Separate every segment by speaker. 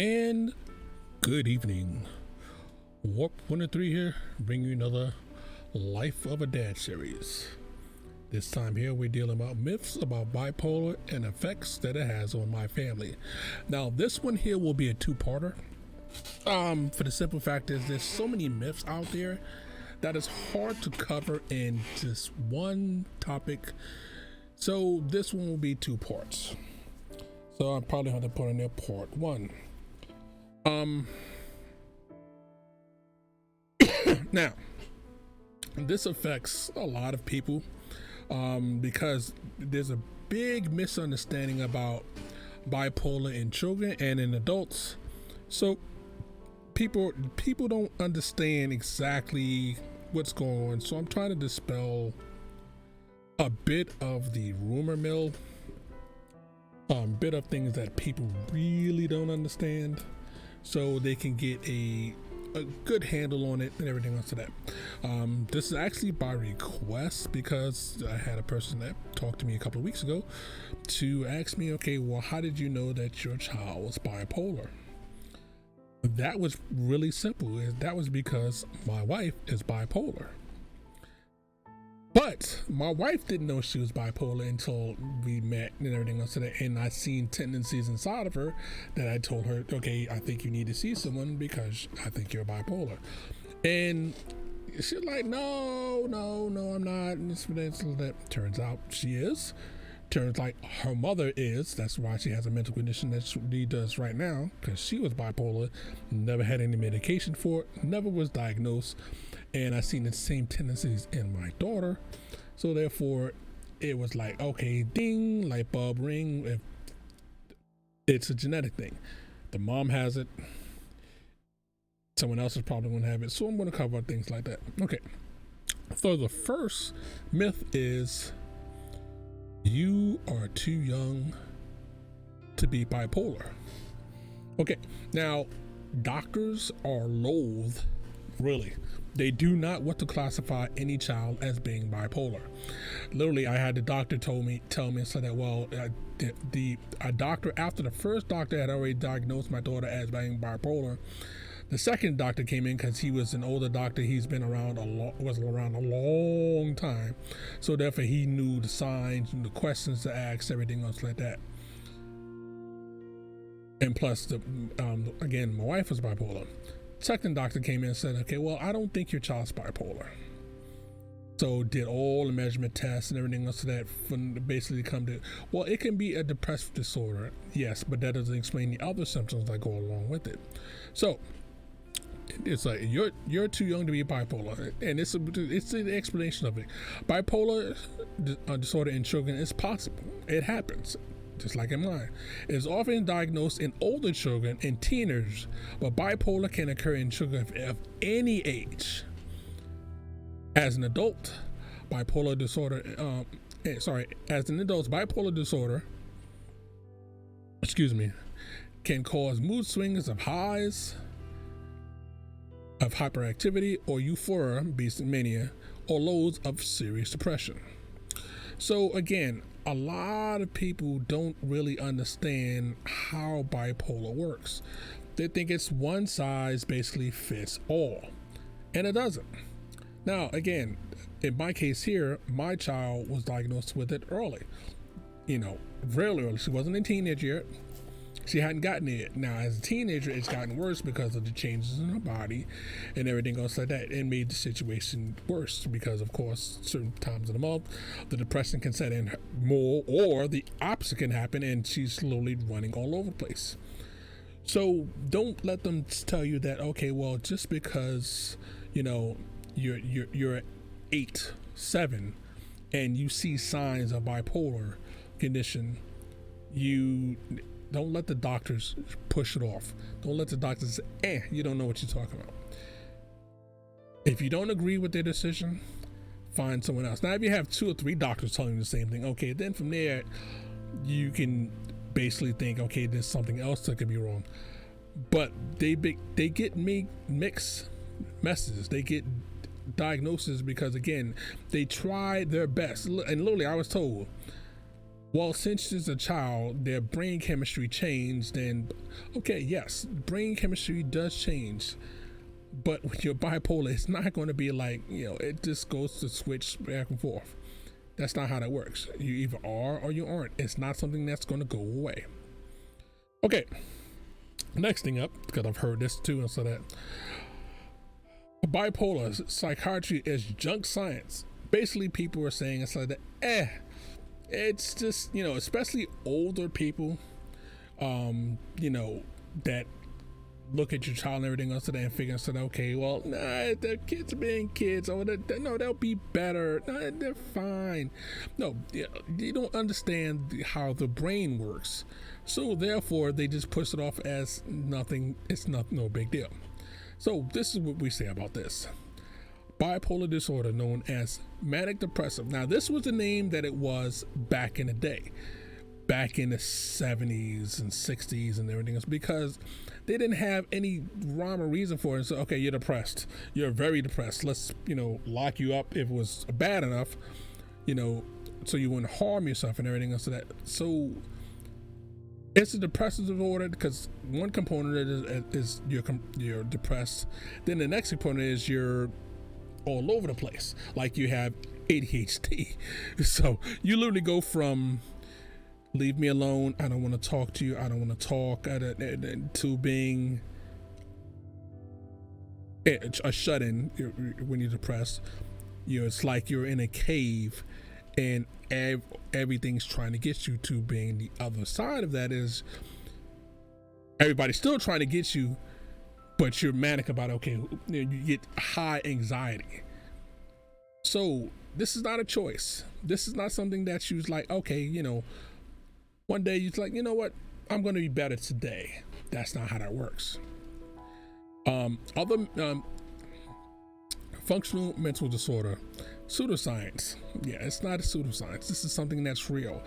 Speaker 1: And good evening. Warp 103 here, bringing you another Life of a Dad series. This time here, we're dealing about myths about bipolar and effects that it has on my family. Now, this one here will be a two-parter. For the simple fact is there's so many myths out there that it's hard to cover in just one topic. So this one will be two parts. So I'll probably have to put in there part one. Now, this affects a lot of people because there's a big misunderstanding about bipolar in children and in adults. So people don't understand exactly what's going on. So I'm trying to dispel a bit of the rumor mill, bit of things that people really don't understand, so they can get a good handle on it and everything else to that. This is actually by request because I had a person that talked to me a couple of weeks ago to ask me, okay, well, how did you know that your child was bipolar? That was really simple. That was because my wife is bipolar. But my wife didn't know she was bipolar until we met and everything else. And I seen tendencies inside of her that I told her, okay, I think you need to see someone because I think you're bipolar. And she's like, no, I'm not. And this, that. Turns out she is. Turns like her mother is. That's why she has a mental condition that she does right now, because she was bipolar, never had any medication for it, never was diagnosed. And I seen the same tendencies in my daughter. So therefore it was like, okay, ding, light bulb ring. If it's a genetic thing, the mom has it, someone else is probably going to have it. So I'm going to cover things like that. Okay. So the first myth is you are too young to be bipolar. Okay. Now, doctors are loath, really. They do not want to classify any child as being bipolar. Literally, I had the doctor tell me and said that, well, a doctor, after the first doctor had already diagnosed my daughter as being bipolar, the second doctor came in because he was an older doctor. He's been around was around a long time. So therefore he knew the signs and the questions to ask, everything else like that. And plus, again, my wife was bipolar. Second doctor came in and said, okay, well, I don't think your child's bipolar. So did all the measurement tests and everything else to that, basically come to, well, it can be a depressive disorder, yes, but that doesn't explain the other symptoms that go along with it. So it's like you're too young to be bipolar, and it's the explanation of it. Bipolar disorder in children is possible. It happens. Just like in mine. It is often diagnosed in older children and teenagers, but bipolar can occur in children of any age. As an adult, bipolar disorder, bipolar disorder, can cause mood swings of highs, of hyperactivity or euphoria, mania, or lows of serious depression. So again, a lot of people don't really understand how bipolar works. They think it's one size basically fits all, and it doesn't. Now, again, in my case here, my child was diagnosed with it early, really early. She wasn't a teenager yet. She hadn't gotten it. Now, as a teenager, it's gotten worse because of the changes in her body and everything else like that. It made the situation worse because, of course, certain times of the month, the depression can set in more, or the opposite can happen, and she's slowly running all over the place. So don't let them tell you that, okay, well, just because, you're 8, 7, and you see signs of bipolar condition, you don't let the doctors push it off. Don't let the doctors say, you don't know what you're talking about. If you don't agree with their decision, find someone else. Now, if you have 2 or 3 doctors telling you the same thing, okay, then from there, you can basically think, okay, there's something else that could be wrong. But they get mixed messages. They get diagnosis because, again, they tried their best. And literally, I was told, Well, since it's a child, their brain chemistry changed, and okay, yes, brain chemistry does change, but with your bipolar, it's not going to be like, it just goes to switch back and forth. That's not how that works. You either are or you aren't. It's not something that's going to go away. Okay, next thing up, because I've heard this too, and so that bipolar psychiatry is junk science. Basically, people are saying it's like that, it's just, especially older people, that look at your child and everything else today and figure out, okay, well, nah, the kids are being kids, or no, they'll be better. Nah, they're fine. No, you don't understand how the brain works. So therefore, they just push it off as nothing. It's no big deal. So this is what we say about this. Bipolar disorder, known as manic depressive. Now, this was the name that it was back in the day, back in the 70s and 60s and everything else, because they didn't have any rhyme or reason for it. So, okay, you're depressed. You're very depressed. Let's, lock you up if it was bad enough, so you wouldn't harm yourself and everything else. So it's a depressive disorder because one component is you're depressed. Then the next component is you're all over the place, like you have ADHD. So you literally go from leave me alone, I don't want to talk to you, I don't want to talk, to being a shut-in. When you're depressed, it's like you're in a cave and everything's trying to get you. To being the other side of that is everybody's still trying to get you, but you're manic about, okay, you get high anxiety. So this is not a choice. This is not something that you's like, okay, one day you're like, what, I'm going to be better today. That's not how that works. Other functional mental disorder, pseudoscience. Yeah, it's not a pseudoscience. This is something that's real.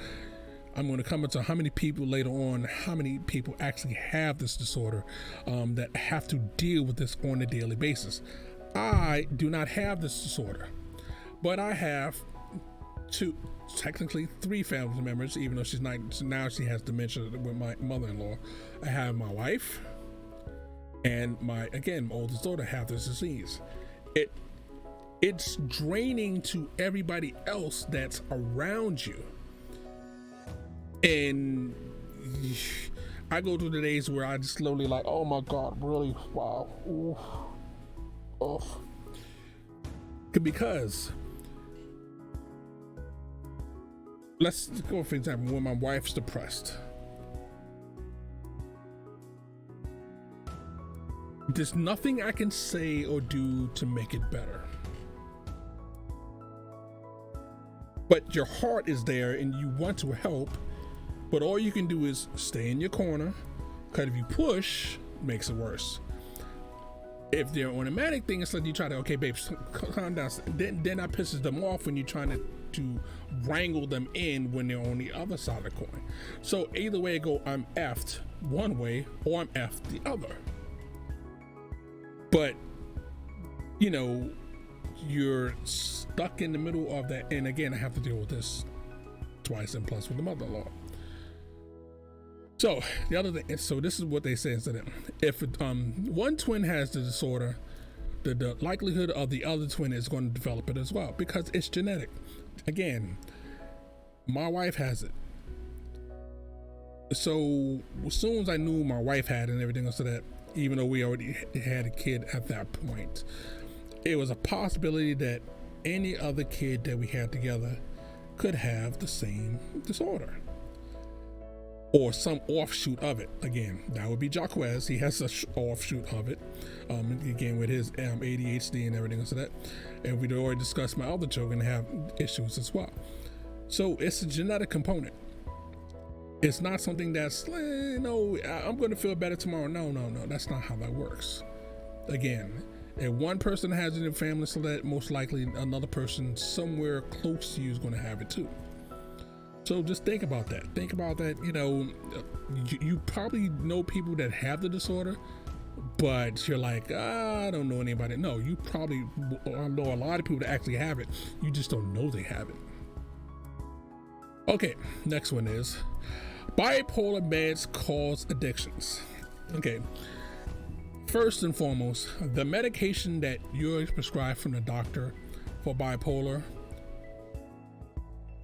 Speaker 1: I'm going to come into how many people later on, how many people actually have this disorder, that have to deal with this on a daily basis. I do not have this disorder, but I have technically three family members, even though she's not, now she has dementia with my mother-in-law. I have my wife and my oldest daughter have this disease. It's draining to everybody else that's around you. And I go through the days where I just slowly like, oh my God, really? Wow. Ooh. Oh. Because let's go for example, when my wife's depressed, there's nothing I can say or do to make it better. But your heart is there and you want to help, but all you can do is stay in your corner, because if you push, it makes it worse. If they're on a manic thing, it's like you try to, okay, babe, calm down. Then that pisses them off when you're trying to wrangle them in when they're on the other side of the coin. So either way it go, I'm effed one way or I'm effed the other. But, you're stuck in the middle of that. And again, I have to deal with this twice and plus with the mother-in-law. So the other thing, so this is what they say is that if one twin has the disorder, the likelihood of the other twin is going to develop it as well, because it's genetic. Again, my wife has it. So as soon as I knew my wife had it and everything else, so that even though we already had a kid at that point, it was a possibility that any other kid that we had together could have the same disorder or some offshoot of it. Again, that would be Jaquez. He has an offshoot of it, again with his ADHD and everything else like that. And we'd already discussed my other children have issues as well. So it's a genetic component. It's not something that's, no, I'm going to feel better tomorrow. No, that's not how that works. Again, if one person has it in the family, so that most likely another person somewhere close to you is going to have it too. So just think about that. You probably know people that have the disorder, but you're like, I don't know anybody. No, you probably know a lot of people that actually have it. You just don't know they have it. Okay, next one is bipolar meds cause addictions. Okay, first and foremost, the medication that you're prescribed from the doctor for bipolar,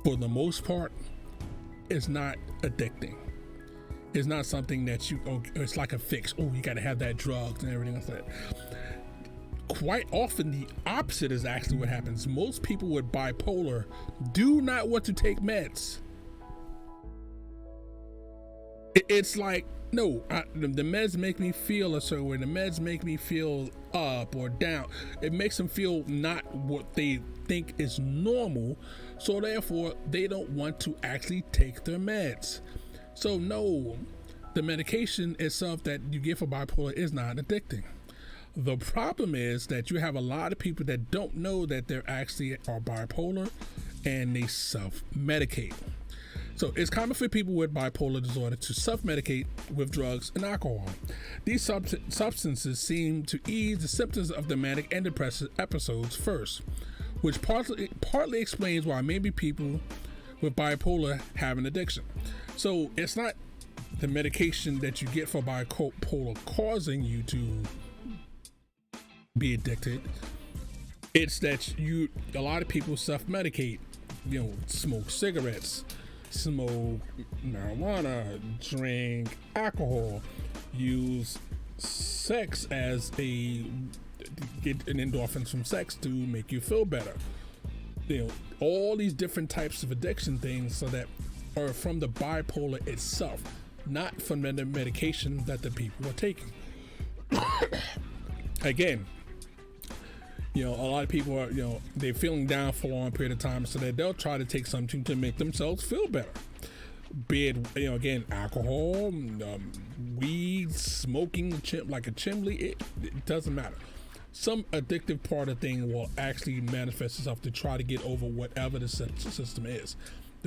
Speaker 1: for the most part, is not addicting. It's not something that it's like a fix. Oh, you got to have that drug and everything like that. Quite often, the opposite is actually what happens. Most people with bipolar do not want to take meds. It's like, no, the meds make me feel a certain way. The meds make me feel up or down. It makes them feel not what they think is normal. So therefore, they don't want to actually take their meds. So no, the medication itself that you get for bipolar is not addicting. The problem is that you have a lot of people that don't know that they're actually are bipolar, and they self-medicate. So it's common for people with bipolar disorder to self-medicate with drugs and alcohol. These substances seem to ease the symptoms of the manic and depressive episodes first, which partly explains why maybe people with bipolar have an addiction. So it's not the medication that you get for bipolar causing you to be addicted. It's that a lot of people self-medicate, smoke cigarettes, smoke marijuana, drink alcohol, use sex as get an endorphins from sex to make you feel better. All these different types of addiction things so that are from the bipolar itself, not from the medication that the people are taking. Again, a lot of people are, they're feeling down for a long period of time, so that they'll try to take something to make themselves feel better. Be it, again, alcohol, weed, smoking like a chimney, it doesn't matter. Some addictive part of thing will actually manifest itself to try to get over whatever the system is.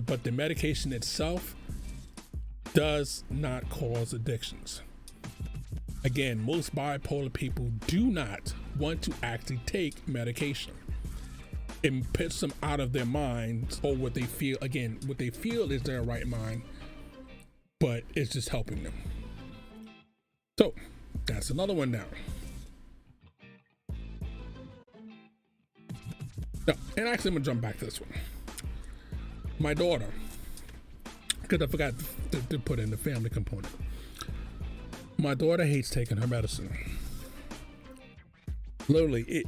Speaker 1: But the medication itself does not cause addictions. Again, most bipolar people do not want to actually take medication. It puts them out of their minds, or what they feel. Again, what they feel is their right mind, but it's just helping them. So that's another one now. No, and actually I'm gonna jump back to this one. My daughter, because I forgot to put in the family component. My daughter hates taking her medicine. Literally,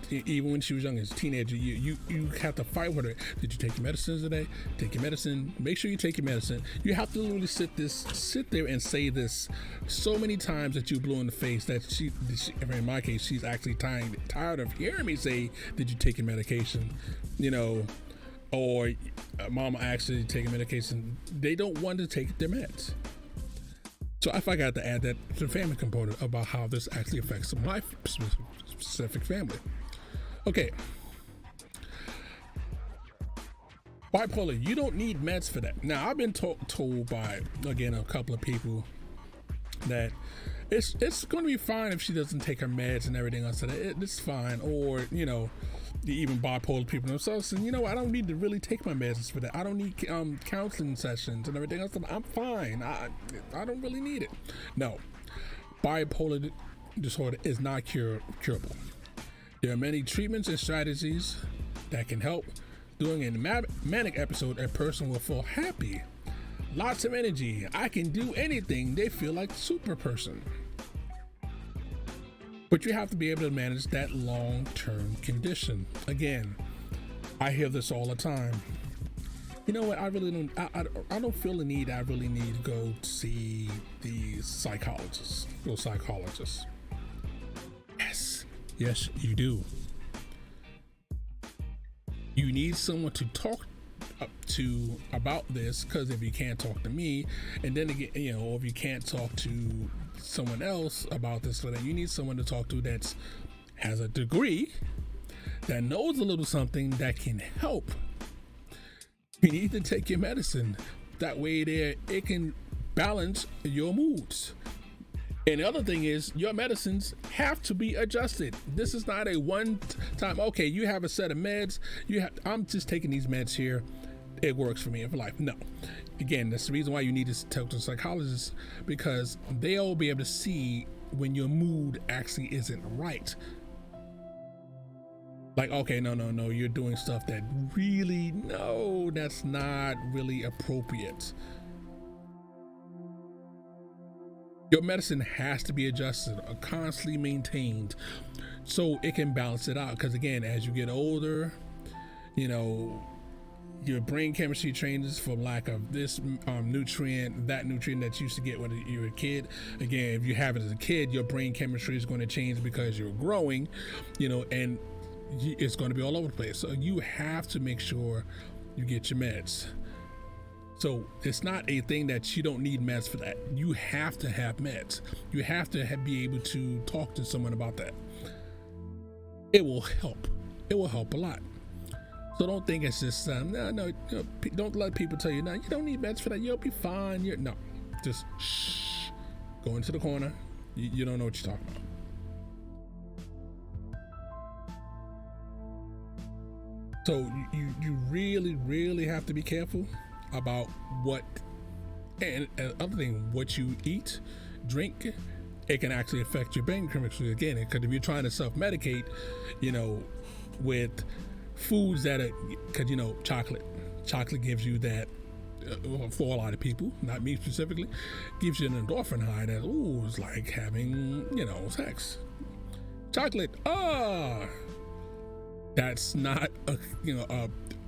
Speaker 1: even when she was young, as a teenager, you have to fight with her. Did you take your medicine today? Take your medicine. Make sure you take your medicine. You have to literally sit there and say this so many times that you blew in the face that she in my case, she's actually tired of hearing me say, "Did you take your medication?" Or mama actually taking medication. They don't want to take their meds. So I forgot to add that to the family component about how this actually affects my specific family. Okay. Bipolar, you don't need meds for that. Now, I've been told by, again, a couple of people that it's going to be fine if she doesn't take her meds and everything else. It's fine. Or, even bipolar people themselves saying, I don't need to really take my meds for that. I don't need counseling sessions and everything else. I'm fine. I don't really need it. No, bipolar disorder is not curable. There are many treatments and strategies that can help. During a manic episode, a person will feel happy, lots of energy. I can do anything. They feel like a super person. But you have to be able to manage that long-term condition. Again, I hear this all the time. You know what? I really don't. I don't feel the need. I really need to go see the psychologist. Go psychologist. Yes, you do. You need someone to talk to about this, because if you can't talk to me, and then again, or if you can't talk to someone else about this, so that you need someone to talk to that has a degree, that knows a little something that can help. You need to take your medicine. That way it can balance your moods. And the other thing is, your medicines have to be adjusted. This is not a one time, okay, you have a set of meds. I'm just taking these meds here, it works for me for life. No. Again, that's the reason why you need to talk to a psychologist, because they'll be able to see when your mood actually isn't right. Like, okay, no, you're doing stuff that really, no, that's not really appropriate. Your medicine has to be adjusted or constantly maintained so it can balance it out. Because again, as you get older, you know, your brain chemistry changes from lack of this nutrient, that nutrient that you used to get when you were a kid. Again, if you have it as a kid, your brain chemistry is going to change because you're growing, you know, and it's going to be all over the place. So you have to make sure you get your meds. So it's not a thing that you don't need meds for that. You have to have meds. You have to be able to talk to someone about that. It will help. It will help a lot. So don't think it's just no. Don't let people tell you, no, you don't need meds for that. You'll be fine. No, just shh. Go into the corner. You don't know what you're talking about. So you really have to be careful about what, and other thing, what you eat, drink. It can actually affect your brain chemistry again, because if you're trying to self-medicate, you know, with foods that are, because you know, chocolate gives you that, for a lot of people, not me specifically, gives you an endorphin high that, ooh, it's like having, you know, sex. Chocolate, that's not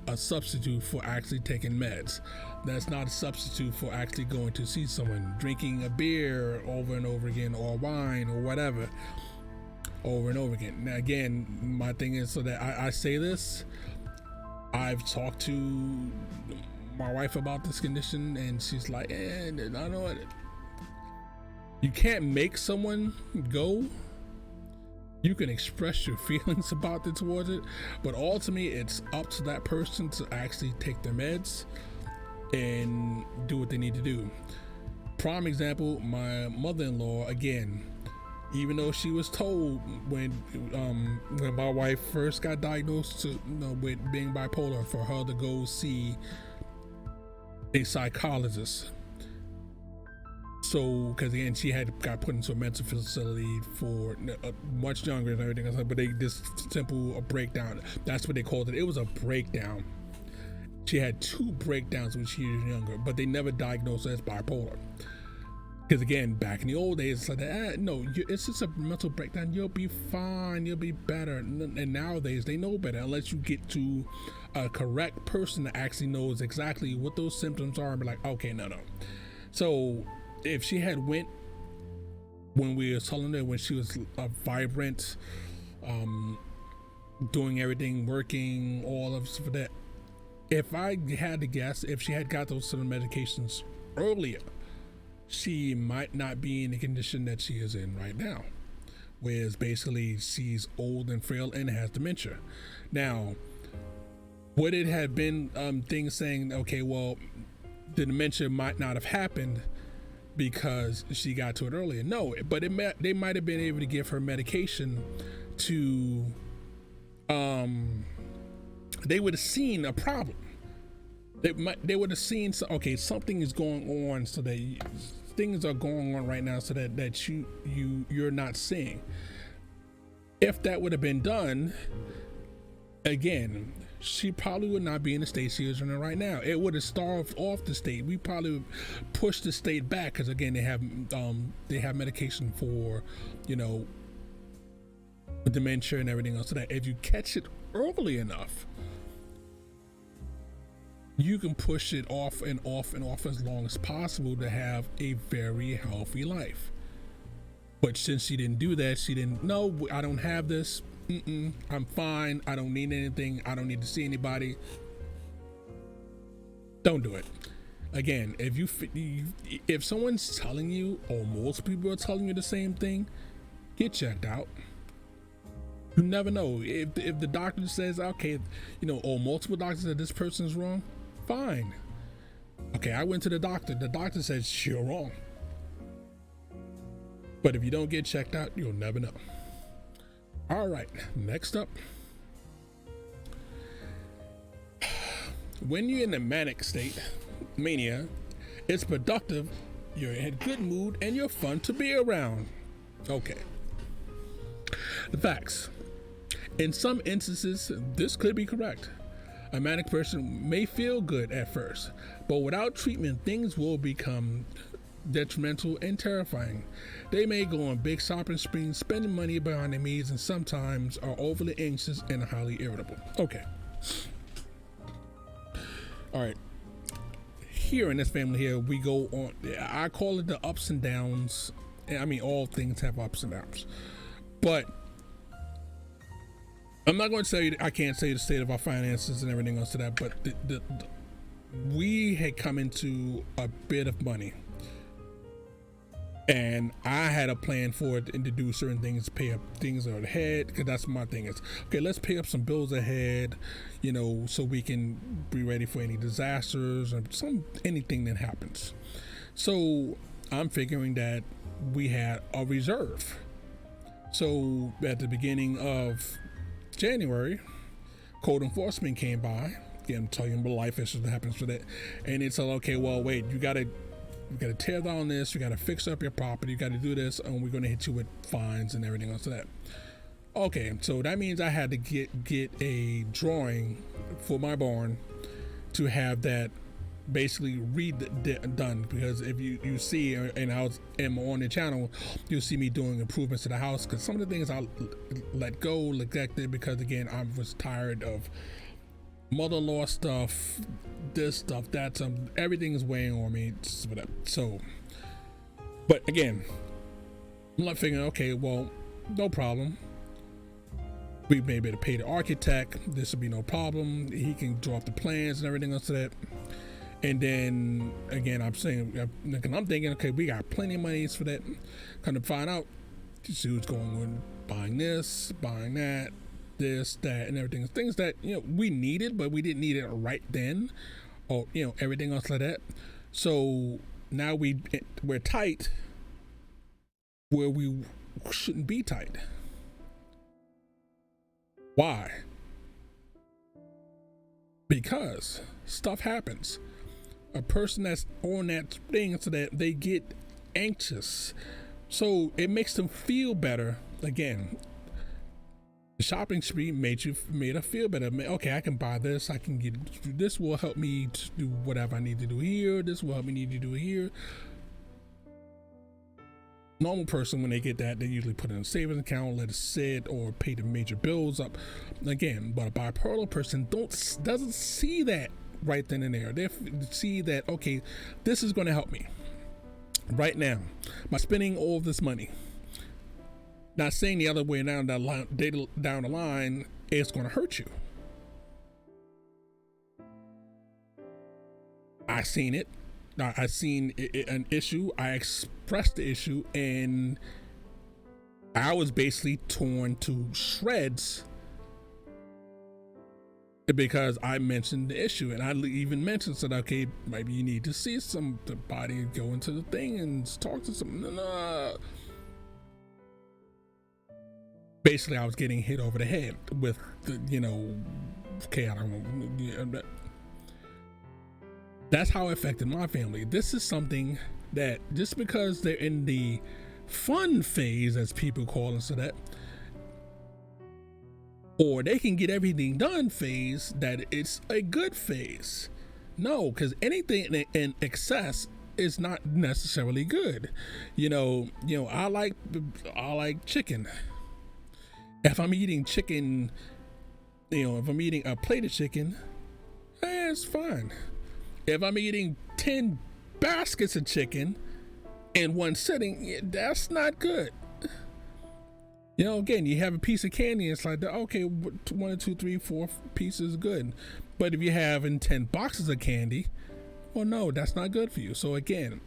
Speaker 1: a substitute for actually taking meds. That's not a substitute for actually going to see someone. Drinking a beer over and over again, or wine, or whatever, over and over again. Now again, my thing is, so that I say this, I've talked to my wife about this condition, and she's like, I know what, you can't make someone go. You can express your feelings about it towards it, but ultimately it's up to that person to actually take their meds and do what they need to do. Prime example, my mother-in-law, again, even though she was told when my wife first got diagnosed with being bipolar, for her to go see a psychologist. So, because again, she got put into a mental facility for much younger and everything else, but they just simple breakdown. That's what they called it. It was a breakdown. She had 2 breakdowns when she was younger, but they never diagnosed her as bipolar. Because again, back in the old days, it's like, no, it's just a mental breakdown. You'll be fine. You'll be better. And nowadays, they know better, unless you get to a correct person that actually knows exactly what those symptoms are and be like, okay, no. So if she had went when we were telling her, when she was vibrant, doing everything, working, all of for that, if I had to guess, if she had got those sort of medications earlier, she might not be in the condition that she is in right now, whereas basically she's old and frail and has dementia. Now, would it have been things saying, okay, well, the dementia might not have happened because she got to it earlier? No, but they might have been able to give her medication to, they would have seen a problem. They would have seen, okay, something is going on, so that things are going on right now, so that you're not seeing. If that would have been done, again, she probably would not be in the state she is in right now. It would have starved off the state. We probably would push the state back, because again, they have medication for, you know, dementia and everything else. So that if you catch it early enough, you can push it off and off and off as long as possible to have a very healthy life. But since she didn't do that, she didn't, no, I don't have this. I'm fine. I don't need anything. I don't need to see anybody. Don't do it. Again, if someone's telling you, or most people are telling you the same thing, get checked out. You never know. If the doctor says, okay, you know, or multiple doctors said this person's wrong, fine. Okay, I went to the doctor. The doctor says you're wrong. But if you don't get checked out, you'll never know. All right, next up. when you're in a manic state, mania, it's productive, you're in a good mood, and you're fun to be around. Okay. The facts. In some instances, this could be correct. A manic person may feel good at first, but without treatment, things will become detrimental and terrifying. They may go on big shopping sprees, spending money beyond their means, and sometimes are overly anxious and highly irritable. Okay. All right. Here in this family here, we go on, I call it the ups and downs. I mean, all things have ups and downs. But I'm not going to say, I can't say the state of our finances and everything else to that, but we had come into a bit of money. And I had a plan for it and to do certain things, pay up things ahead, because that's my thing is, okay, let's pay up some bills ahead, you know, so we can be ready for any disasters or anything that happens. So I'm figuring that we had a reserve. So at the beginning of January, code enforcement came by. Again, I'm telling you about life issues that happens for that. And it's like, okay, well, wait, you gotta tear down this, you gotta fix up your property, you gotta do this, and we're gonna hit you with fines and everything else to that. Okay, so that means I had to get a drawing for my barn to have that basically redone, because if you see, and I am on the channel, you'll see me doing improvements to the house, because some of the things I let go, neglected, because again, I was tired of mother-in-law stuff, this stuff, that, everything is weighing on me, whatever. So, but again, I'm not figuring, okay, well, no problem. We may be able to pay the architect. This will be no problem. He can draw up the plans and everything else to that. And then again, I'm thinking, okay, we got plenty of monies for that. Kind of find out, see who's going on, buying this, buying that, this, that, and everything. Things that, you know, we needed, but we didn't need it right then, or, you know, everything else like that. So now we're tight where we shouldn't be tight. Why? Because stuff happens. A person that's on that thing, so that they get anxious, so it makes them feel better. Again, the shopping spree made her feel better. Okay, I can buy this, I can get this, will help me to do whatever I need to do here, this will help me need to do here. Normal person, when they get that, they usually put it in a savings account, let it sit, or pay the major bills up. Again, but a bipolar person doesn't see that right then and there. They see that, okay, this is going to help me right now by spending all of this money. Not saying the other way down the line, it's going to hurt you. I seen it. I seen an issue. I expressed the issue, and I was basically torn to shreds because I mentioned the issue, and I even mentioned, said, okay, maybe you need to see somebody, go into the thing and talk to someone. No. Basically, I was getting hit over the head with the, you know, okay, I don't know. That's how it affected my family. This is something that, just because they're in the fun phase, as people call it, so that, or they can get everything done phase, that it's a good phase. No, because anything in excess is not necessarily good. You know, I like chicken. If I'm eating chicken, if I'm eating a plate of chicken, it's fine. If I'm eating 10 baskets of chicken in one sitting, that's not good. Again, you have a piece of candy, it's like, okay, 1, 2, 3, 4 pieces is good. But if you're having 10 boxes of candy, well, no, that's not good for you. So again,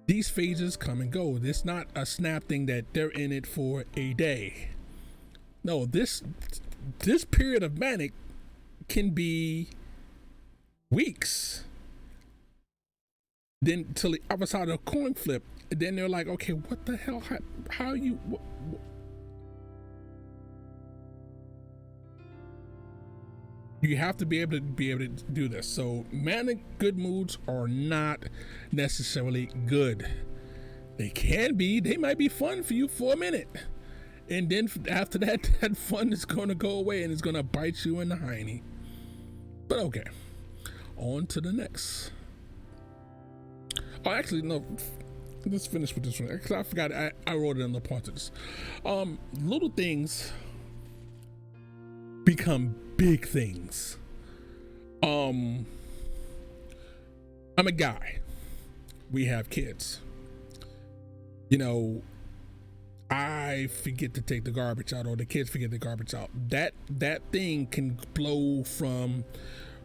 Speaker 1: these phases come and go. It's not a snap thing that they're in it for a day. No, this period of manic can be weeks. Then till the other side of the coin flip, then they're like, okay, what the hell? How you? You have to be able to do this. So manic good moods are not necessarily good. They can be. They might be fun for you for a minute, and then after that, that fun is going to go away and it's going to bite you in the hiney. But okay, on to the next. Oh, actually, no. Let's finish with this one because I forgot. I wrote it in the part of this. Little things become big things. I'm a guy. We have kids. You know, I forget to take the garbage out, or the kids forget the garbage out. That thing can blow from,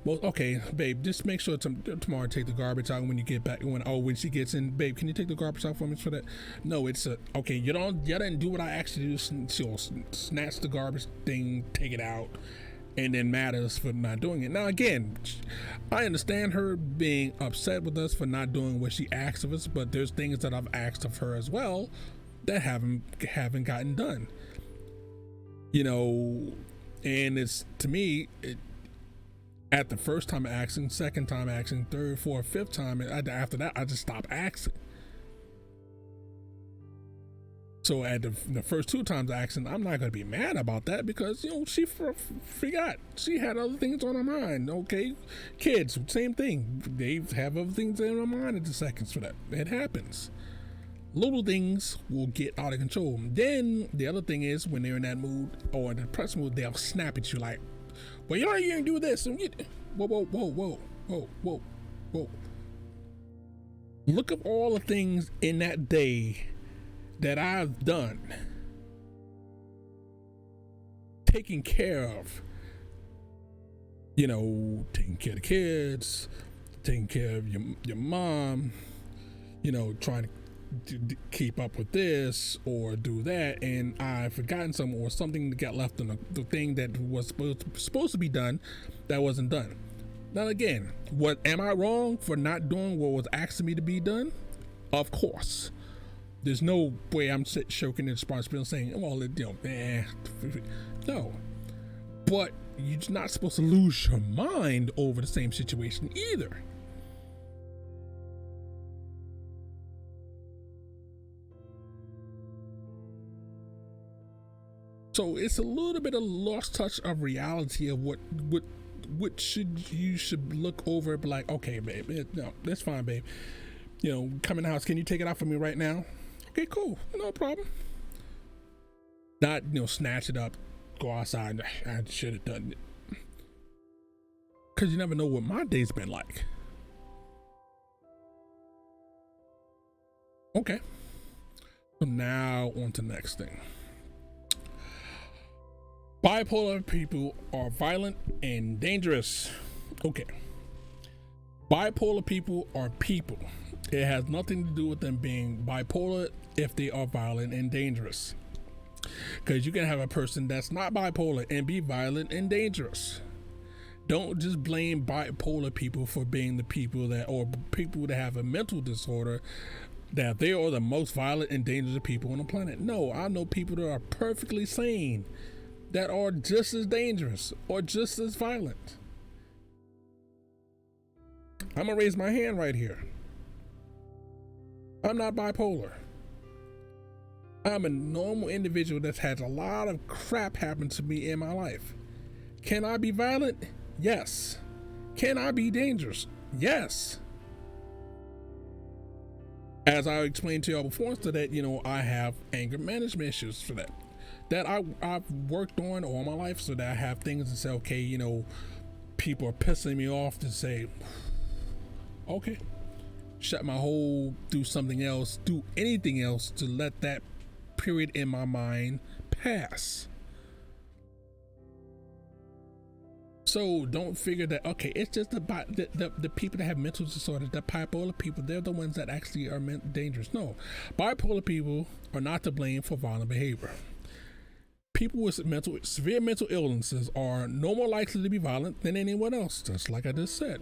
Speaker 1: well, okay, babe, just make sure tomorrow take the garbage out when you get back. When she gets in, babe, can you take the garbage out for me for that? No, it's okay. You didn't do what I asked you to do. She'll snatch the garbage thing, take it out, and then mad at us for not doing it. Now again, I understand her being upset with us for not doing what she asked of us, but there's things that I've asked of her as well that haven't gotten done. You know, and it's, to me, at the first time asking, second time asking, third, fourth, fifth time, and after that I just stopped asking. So at the first two times asking, I'm not going to be mad about that because, you know, she forgot. She had other things on her mind. Okay, kids, same thing. They have other things on their mind at the seconds for that. It happens. Little things will get out of control. Then the other thing is when they're in that mood or in the depressed mood, they'll snap at you like, well, you know, you didn't do this. And whoa. Look at all the things in that day that I've done, taking care of, you know, taking care of the kids, taking care of your mom, you know, trying to keep up with this or do that, and I've forgotten something, or something that got left on the thing that was supposed to be done that wasn't done. Now again, what am I wrong for not doing what was asking me to be done? Of course. There's no way I'm shirking the responsibility saying, well, you know, no. But you're not supposed to lose your mind over the same situation either. So it's a little bit of lost touch of reality of what you should look over, but like, okay, babe, no, that's fine, babe. You know, come in the house, can you take it out for me right now? Okay, cool, no problem. Not, you know, snatch it up, go outside, I should have done it. Because you never know what my day's been like. Okay, so now on to the next thing. Bipolar people are violent and dangerous. Okay. Bipolar people are people. It has nothing to do with them being bipolar if they are violent and dangerous. Because you can have a person that's not bipolar and be violent and dangerous. Don't just blame bipolar people for being the people that, or people that have a mental disorder, that they are the most violent and dangerous people on the planet. No, I know people that are perfectly sane that are just as dangerous or just as violent. I'm gonna raise my hand right here. I'm not bipolar. I'm a normal individual that's had a lot of crap happen to me in my life. Can I be violent? Yes. Can I be dangerous? Yes. As I explained to y'all before, so that, you know, I have anger management issues for that. That I've worked on all my life, so that I have things to say, okay, you know, people are pissing me off, to say, okay, shut my hole, do something else, do anything else to let that period in my mind pass. So don't figure that, okay, it's just the people that have mental disorders, the bipolar people, they're the ones that actually are dangerous. No, bipolar people are not to blame for violent behavior. People with severe mental illnesses are no more likely to be violent than anyone else, just like I just said.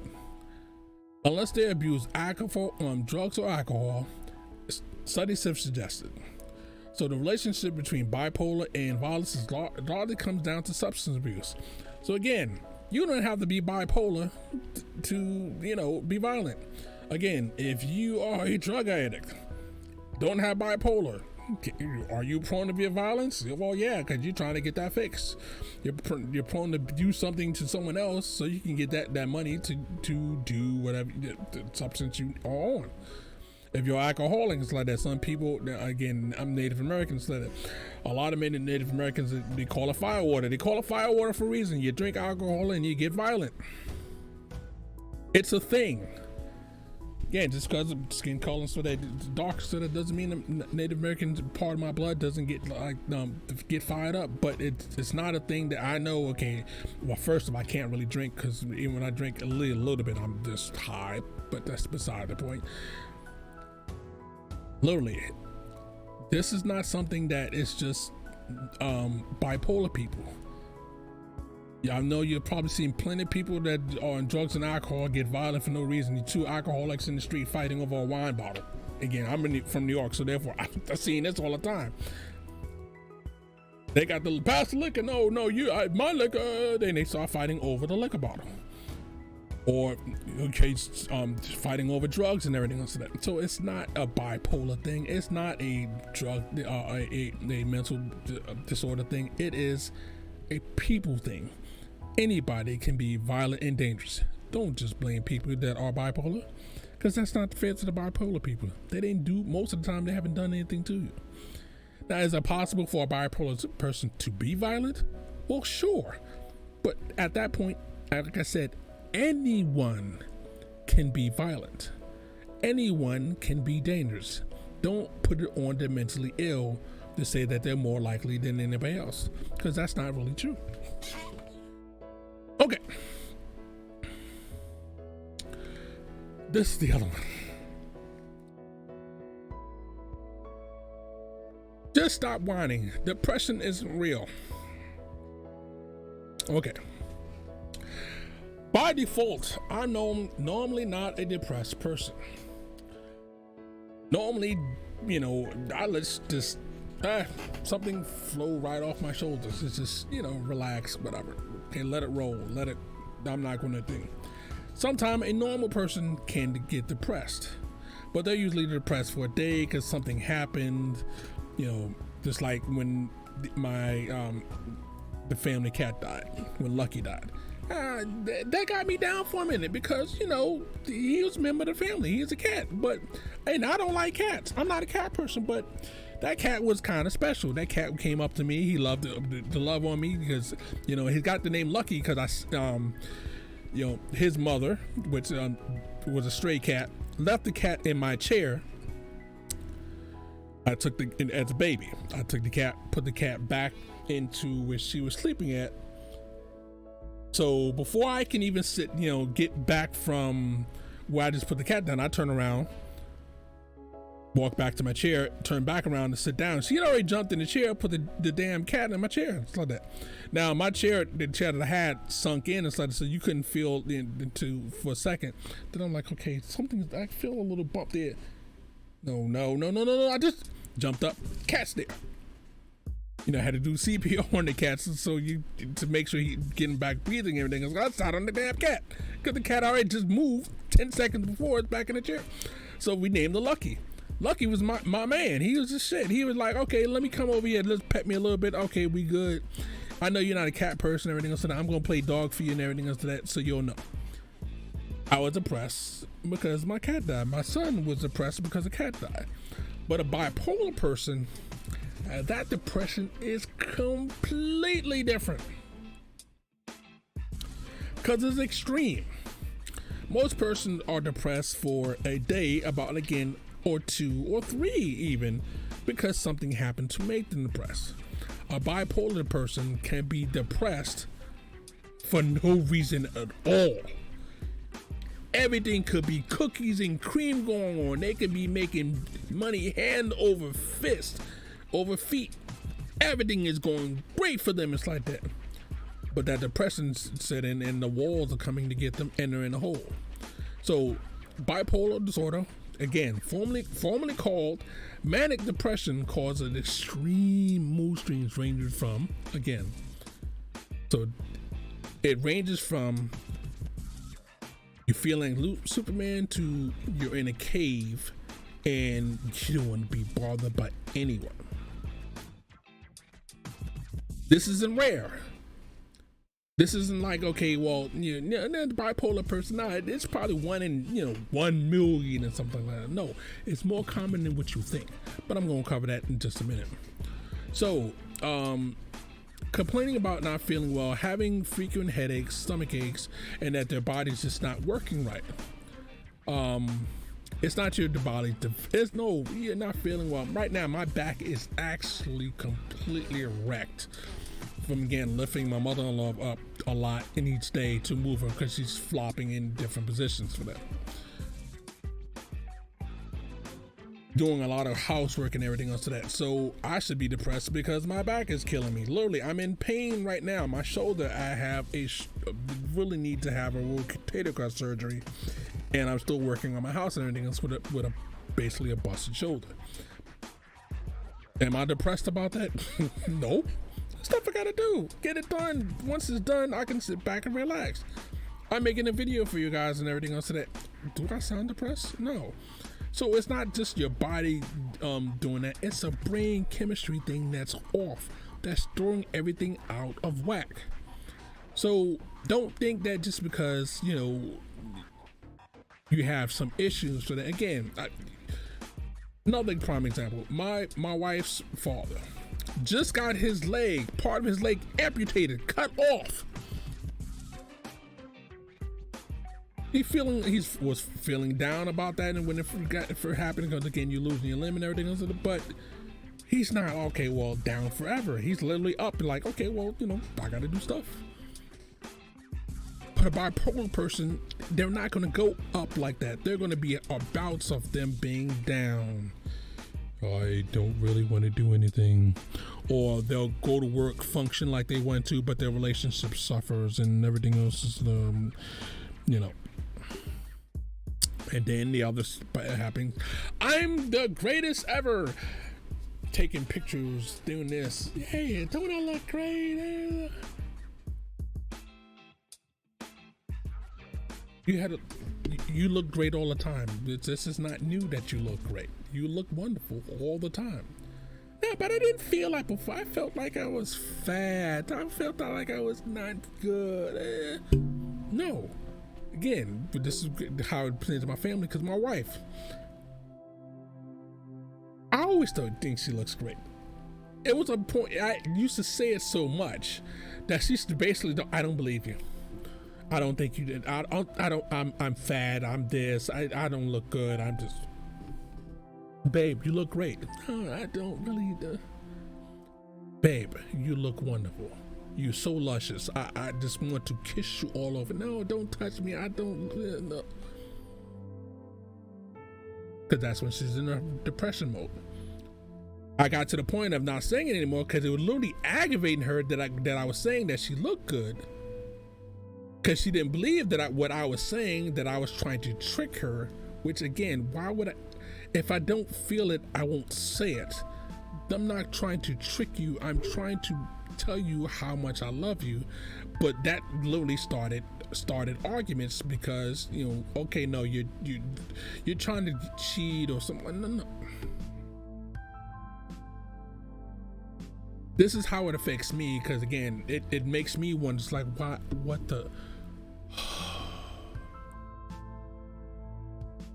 Speaker 1: Unless they abuse alcohol, drugs or alcohol, studies have suggested. So the relationship between bipolar and violence largely comes down to substance abuse. So again, You don't have to be bipolar to, be violent. Again, if you are a drug addict, don't have bipolar, are you prone to be violence? Well, yeah, because you're trying to get that fixed. You're prone to do something to someone else so you can get that money to do whatever the substance you are on. If you're alcoholic, it's like that. Some people, again, I'm Native American, so that a lot of Native Americans, they call it firewater. They call it firewater for a reason. You drink alcohol and you get violent. It's a thing. Yeah, just because of skin color, so that dark, so that doesn't mean the Native American part of my blood doesn't get fired up. But it's not a thing that I know. Okay, well, first of all, I can't really drink because even when I drink a little bit, I'm just high. But that's beside the point. Literally, this is not something that is just bipolar people. Yeah, I know you've probably seen plenty of people that are on drugs and alcohol get violent for no reason. The two alcoholics in the street fighting over a wine bottle. Again, I'm from New York, so therefore I've seen this all the time. They got the pass the liquor. No, my liquor. Then they start fighting over the liquor bottle, or fighting over drugs and everything else. So it's not a bipolar thing. It's not a drug, a mental disorder thing. It is a people thing. Anybody can be violent and dangerous. Don't just blame people that are bipolar, because that's not fair to the bipolar people. They didn't do, most of the time they haven't done anything to you. Now, is it possible for a bipolar person to be violent? Well, sure. But at that point, like I said, anyone can be violent. Anyone can be dangerous. Don't put it on the mentally ill to say that they're more likely than anybody else, because that's not really true. Okay. This is the other one. Just stop whining. Depression isn't real. Okay. By default, I'm normally not a depressed person. Normally, I let's just something flow right off my shoulders. It's just, relax, whatever. Okay, let it roll. I'm not going to think. Sometimes a normal person can get depressed, but they're usually depressed for a day because something happened. Just like when the family cat died, when Lucky died. That got me down for a minute because, he was a member of the family. He's a cat, and I don't like cats. I'm not a cat person, but that cat was kind of special. That cat came up to me. He loved the love on me because, he got the name Lucky because his mother, which was a stray cat, left the cat in my chair. As a baby, I took the cat, put the cat back into where she was sleeping at. So before I can even sit, get back from where I just put the cat down, I turn around, walk back to my chair, turn back around to sit down. She had already jumped in the chair, put the damn cat in my chair. It's like that. Now my chair, the chair that I had sunk in, and so you couldn't feel into for a second. Then I'm like, okay, I feel a little bump there. No. I just jumped up. Cat's there. I had to do CPR on the cat to make sure he's getting back breathing and everything. I sat on the damn cat because the cat already just moved 10 seconds before it's back in the chair. So we named her Lucky. Lucky was my man. He was just shit. He was like, okay, let me come over here. Let's pet me a little bit. Okay, we good. I know you're not a cat person and everything else. So I'm going to play dog for you and everything else to that, so you'll know. I was depressed because my cat died. My son was depressed because the cat died. But a bipolar person, that depression is completely different because it's extreme. Most persons are depressed for a day, about again, or 2 or 3 even, because something happened to make them depressed. A bipolar person can be depressed for no reason at all. Everything could be cookies and cream going on. They could be making money hand over fist, over feet. Everything is going great for them. It's like that. But that depression's set in and the walls are coming to get them, and they're in a hole. So bipolar disorder, again, formerly called manic depression, causes extreme mood swings ranging from, again, so It ranges from you feeling Superman to you're in a cave and you don't want to be bothered by anyone. This isn't rare. This isn't like, okay, well, the bipolar person, it's probably 1 in 1 million and something like that. No, it's more common than what you think, but I'm going to cover that in just a minute. So complaining about not feeling well, having frequent headaches, stomach aches, and that their body's just not working right. It's not your body. You're not feeling well. Right now, my back is actually completely wrecked from, again, lifting my mother-in-law up a lot in each day to move her because she's flopping in different positions for that. Doing a lot of housework and everything else to that. So I should be depressed because my back is killing me. Literally, I'm in pain right now. My shoulder, I have really need to have a rotator cuff surgery, and I'm still working on my house and everything else with a basically a busted shoulder. Am I depressed about that? No. Stuff I gotta do. Get it done. Once it's done, I can sit back and relax. I'm making a video for you guys and everything else to that. Do I sound depressed? No. So it's not just your body doing that. It's a brain chemistry thing that's off. That's throwing everything out of whack. So don't think that just because, you have some issues. So that, again, another prime example, my wife's father just got part of his leg amputated, cut off. He was feeling down about that, and when it happened, because again, you're losing your limb and everything else, but he's not down forever. He's literally up and like, okay, well, I gotta do stuff. But a bipolar person, they're not gonna go up like that. They're gonna be bouts of them being down. I don't really want to do anything, or they'll go to work, function like they want to, but their relationship suffers and everything else is, and then the other happening. I'm the greatest ever. Taking pictures, doing this. Hey, don't I look great? You look great all the time. This is not new that you look great. You look wonderful all the time. Yeah, but I didn't feel like before. I felt like I was fat. I felt like I was not good. No. Again, this is how it plays to my family, because my wife, I always think she looks great. It was a point, I used to say it so much that she used to basically, I don't believe you. I don't think you did. I'm fat. I'm this. I don't look good. I'm just, babe, you look great. No, I don't really. Babe, you look wonderful. You're so luscious. I just want to kiss you all over. No, don't touch me. I don't. No. Because that's when she's in a depression mode. I got to the point of not saying it anymore because it was literally aggravating her that I was saying that she looked good. Because she didn't believe that what I was saying, that I was trying to trick her, which again, why would I, if I don't feel it, I won't say it. I'm not trying to trick you. I'm trying to tell you how much I love you. But that literally started arguments because, okay, no, you're trying to cheat or something. No. This is how it affects me, because again, it makes me wonder, it's like, what the,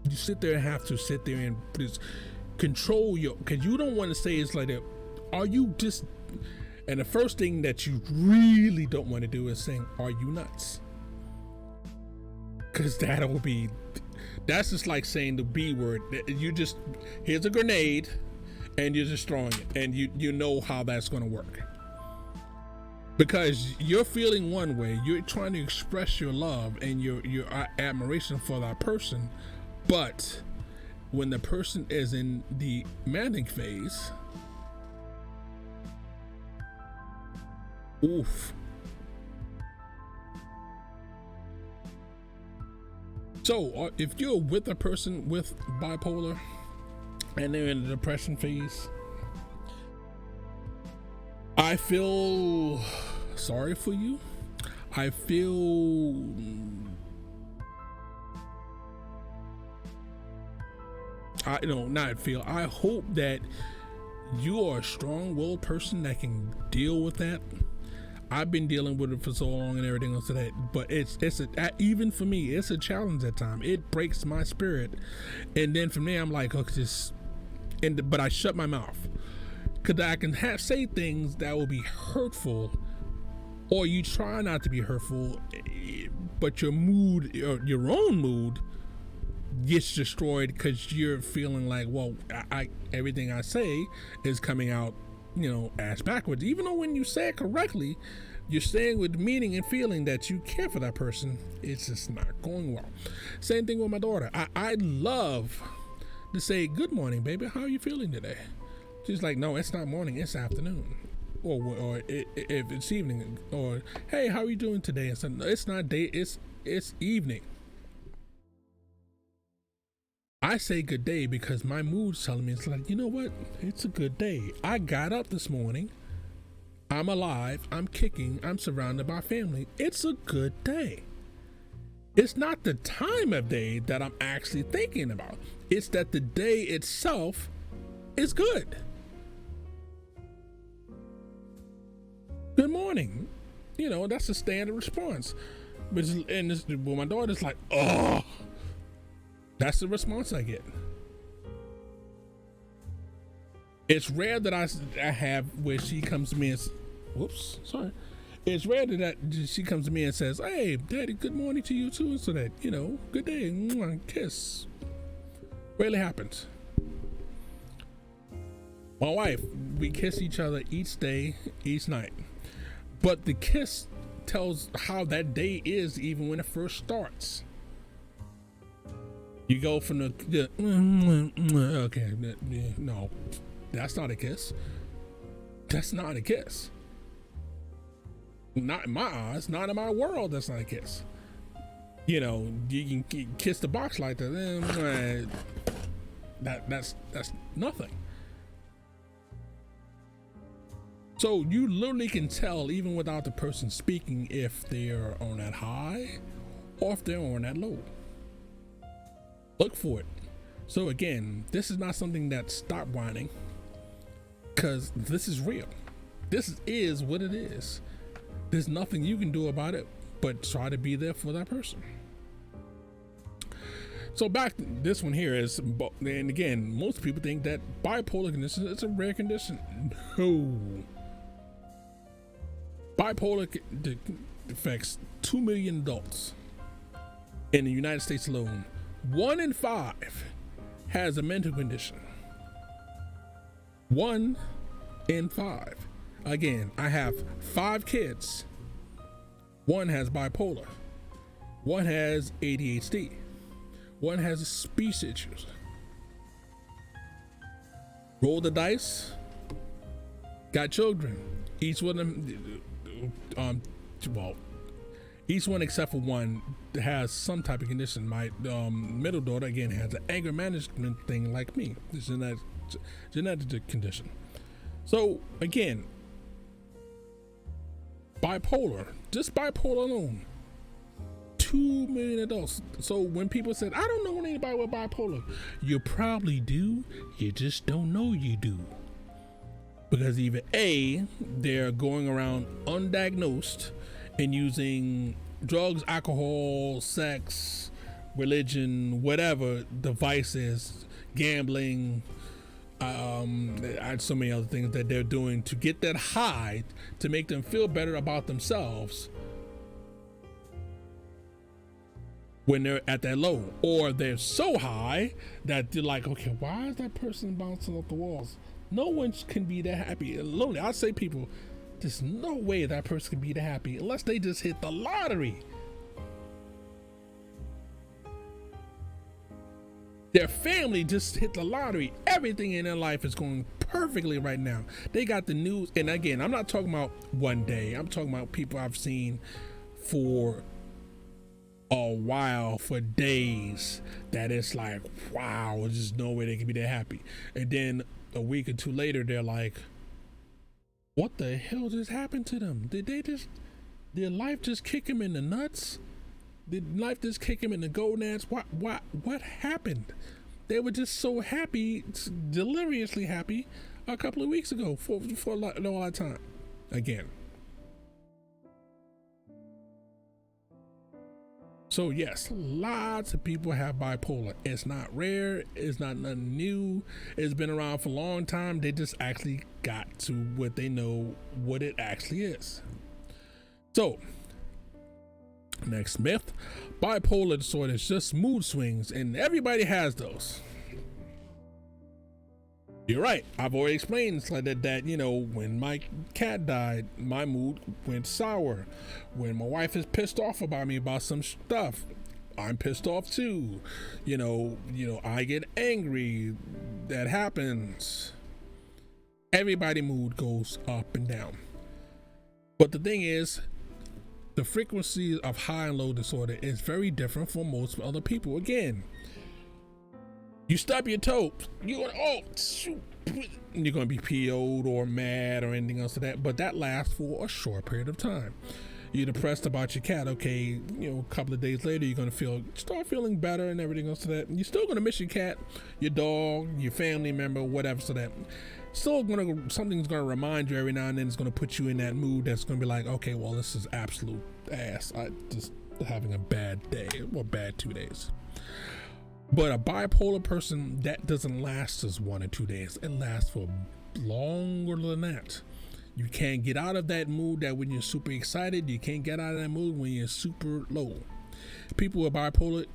Speaker 1: you sit there and have to sit there and just control because you don't want to say it's like that. Are you just, and the first thing that you really don't want to do is saying, are you nuts? Because that's just like saying the B word. Here's a grenade and you're just throwing it, and you know how that's going to work. Because you're feeling one way, you're trying to express your love and your admiration for that person, but when the person is in the manic phase, oof. So if you're with a person with bipolar and they're in the depression phase, I feel sorry for you. I feel I hope that you are a strong-willed person that can deal with that. I've been dealing with it for so long and everything else to that, but even for me, it's a challenge at times. It breaks my spirit, and then from there I'm like, okay, but I shut my mouth because I can say things that will be hurtful, or you try not to be hurtful, but your own mood gets destroyed because you're feeling like, well, everything I say is coming out, ass backwards. Even though when you say it correctly, you're saying with meaning and feeling that you care for that person. It's just not going well. Same thing with my daughter. I love to say, good morning, baby. How are you feeling today? She's like, no, it's not morning, it's afternoon. Or if it's evening. Or, hey, how are you doing today? And so, it's not day, it's evening. I say good day because my mood's telling me, it's like, you know what? It's a good day. I got up this morning. I'm alive. I'm kicking. I'm surrounded by family. It's a good day. It's not the time of day that I'm actually thinking about. It's that the day itself is good. Good morning. That's a standard response. But my daughter's like, oh. That's the response I get. It's rare that I have where she comes to me and it's rare that she comes to me and says, hey, Daddy, good morning to you too. And so that, good day, mwah, kiss. Rarely happens. My wife, we kiss each other each day, each night. But the kiss tells how that day is even when it first starts. You go from the okay, no, that's not a kiss. That's not a kiss. Not in my eyes, not in my world. That's not a kiss. You can kiss the box like that. That's nothing. So you literally can tell even without the person speaking if they're on that high or if they're on that low. Look for it. So again, this is not something that stop whining, because this is real. This is what it is. There's nothing you can do about it but try to be there for that person. So back to this one here is, and again, most people think that bipolar condition is a rare condition. No. Bipolar affects 2 million adults in the United States alone. 1 in 5 has a mental condition. 1 in 5. Again, I have 5 kids. 1 has bipolar. 1 has ADHD. 1 has speech issues. Roll the dice. Got children. Each one of them, each one except for 1 has some type of condition. My middle daughter, again, has an anger management thing like me. It's a genetic condition. So, again, bipolar, just bipolar alone, 2 million adults. So when people said, I don't know anybody with bipolar, you probably do, you just don't know you do. Because either A, they're going around undiagnosed and using drugs, alcohol, sex, religion, whatever devices, gambling, so many other things that they're doing to get that high to make them feel better about themselves when they're at that low, or they're so high that they're like, okay, why is that person bouncing off the walls? No one can be that happy and lonely. I say people, there's no way that person can be that happy unless they just hit the lottery. Their family just hit the lottery. Everything in their life is going perfectly right now. They got the news. And again, I'm not talking about one day. I'm talking about people I've seen for a while, for days, that it's like, wow, there's just no way they can be that happy. And then a week or two later, they're like, what the hell just happened to them? Did they just, Did life just kick him in the nuts? Did life just kick him in the gonads? What happened? They were just so happy, deliriously happy, a couple of weeks ago for a lot of time. Again. So yes, lots of people have bipolar. It's not rare. It's not nothing new. It's been around for a long time. They just actually got to what they know what it actually is. So, next myth, bipolar disorder is just mood swings, and everybody has those. You're right. I've already explained that you know, when my cat died, my mood went sour. When my wife is pissed off about me about some stuff, I'm pissed off too. You know, I get angry. That happens. Everybody mood goes up and down. But the thing is, the frequency of high and low disorder is very different for most other people. Again, you stub your toe, you're gonna be PO'd or mad or anything else like that, but that lasts for a short period of time. You're depressed about your cat, okay, you know, a couple of days later you're gonna start feeling better and everything else like that. You're still gonna miss your cat, your dog, your family member, whatever, so that something's gonna remind you every now and then. It's gonna put you in that mood that's gonna be like, okay, well, this is absolute ass. I just having a bad day or bad 2 days. But a bipolar person, that doesn't last just 1 or 2 days. It lasts for longer than that. You can't get out of that mood that when you're super excited. You can't get out of that mood when you're super low. People with bipolar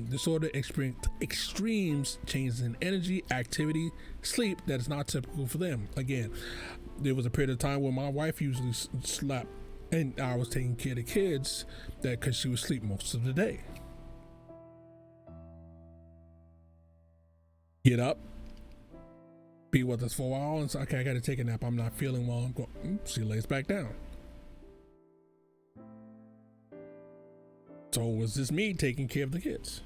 Speaker 1: disorder experience extremes changes in energy, activity, sleep that is not typical for them. Again, there was a period of time where my wife usually slept and I was taking care of the kids because she would sleep most of the day. Get up, be with us for a while, and say, okay, I got to take a nap. I'm not feeling well. I'm going. She lays back down. So it was just me taking care of the kids.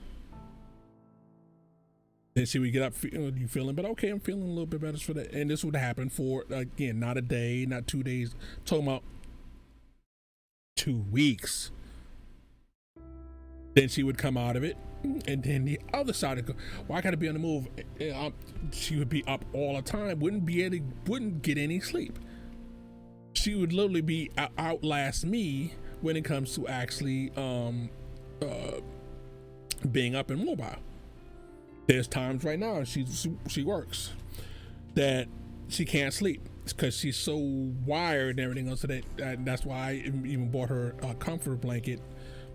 Speaker 1: Then she would get up, you feeling better? Okay, I'm feeling a little bit better for that. And this would happen for, again, not a day, not 2 days. Talking about 2 weeks. Then she would come out of it. And then the other side would go, well, I gotta be on the move. She would be up all the time, wouldn't get any sleep. She would literally be outlast me when it comes to actually being up and mobile. There's times right now she works that she can't sleep because she's so wired and everything else. So that's why I even bought her a comfort blanket